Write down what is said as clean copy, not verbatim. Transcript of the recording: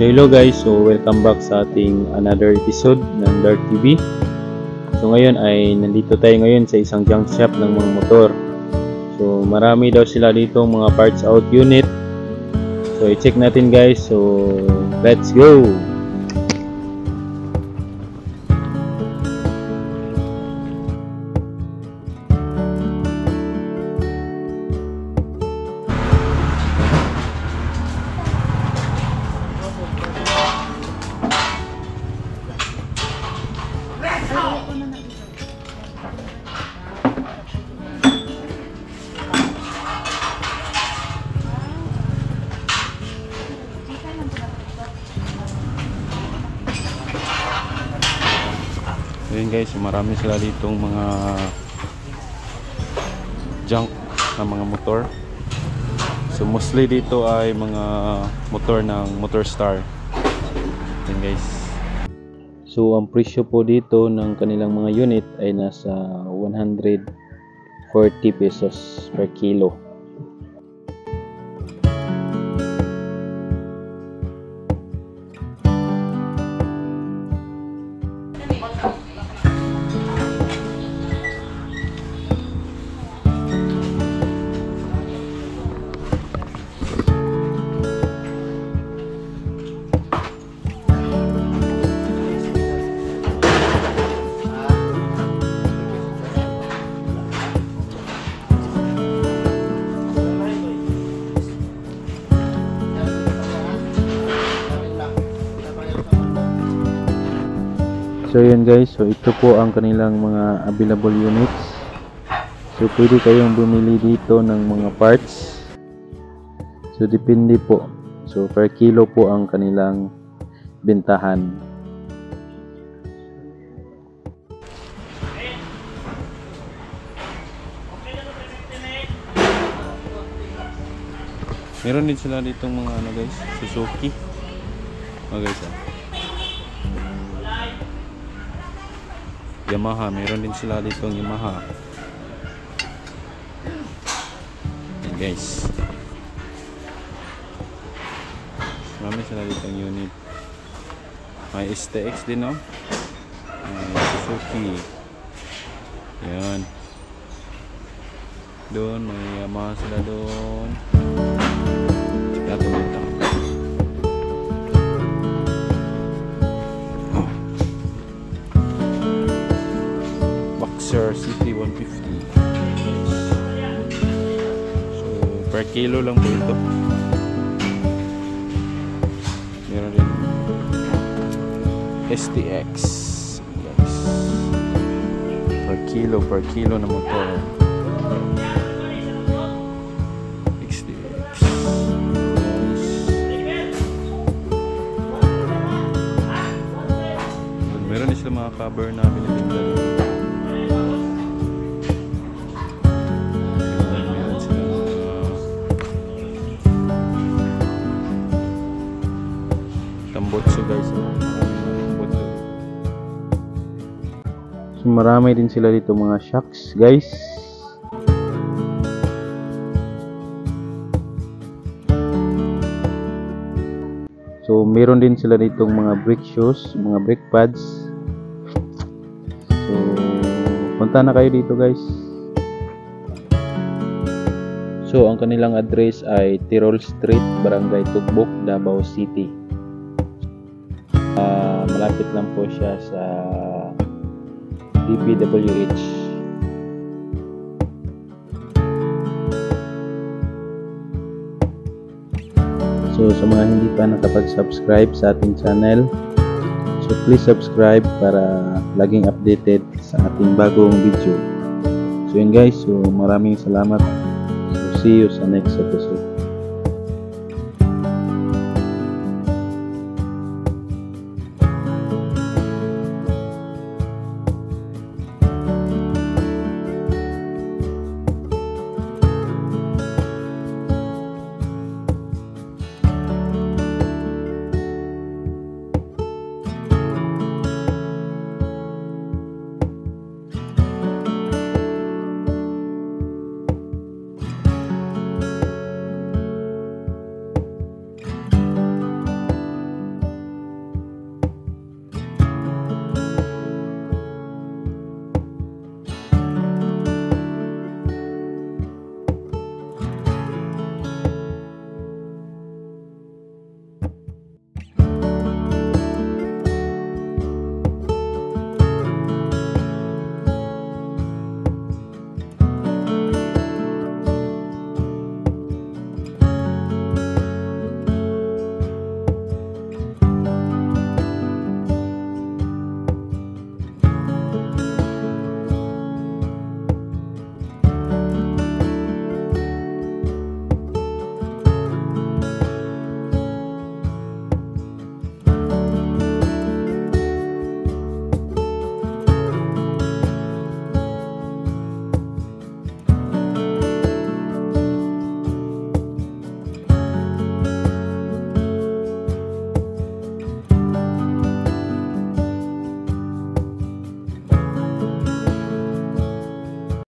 So hello guys, so welcome back sa ating another episode ng Dark TV. So ngayon ay nandito tayo ngayon sa isang junk shop ng mga motor. So marami daw sila dito mga parts out unit. So i-check natin guys, so let's go! Ayun guys, marami sila ditong mga junk na mga motor. So mostly dito ay mga motor ng Motorstar. Ayun guys. So ang presyo po dito ng kanilang mga unit ay nasa 140 pesos per kilo. So yun guys, so ito po ang kanilang mga available units. So pwede kayong bumili dito ng mga parts. So depende po. So per kilo po ang kanilang bentahan. Meron din sila ditong mga ano guys, Suzuki. Guys Yamaha, meron din sila dito ng Yamaha. Yan guys. Marami sila dito ng unit. May STX din no? May Suzuki. Yan. Doon, may Yamaha sila doon. Natin dito. City 150. So per kilo lang po ito. Meron din STX guys. Per kilo na motor. STX. Meron din sila mga cover na binibenta dito. Tambotso guys, so marami din sila dito mga shocks guys. So meron din sila ditong mga brake shoes, mga brake pads. So punta na kayo dito guys. So ang kanilang address ay Tirol Street, Barangay Tukbok, Davao City. Malapit lang po siya sa DPWH. So sa mga hindi pa nakapag-subscribe sa ating channel, so please subscribe para laging updated sa ating bagong video. So yun guys, so maraming salamat. So see you sa next episode.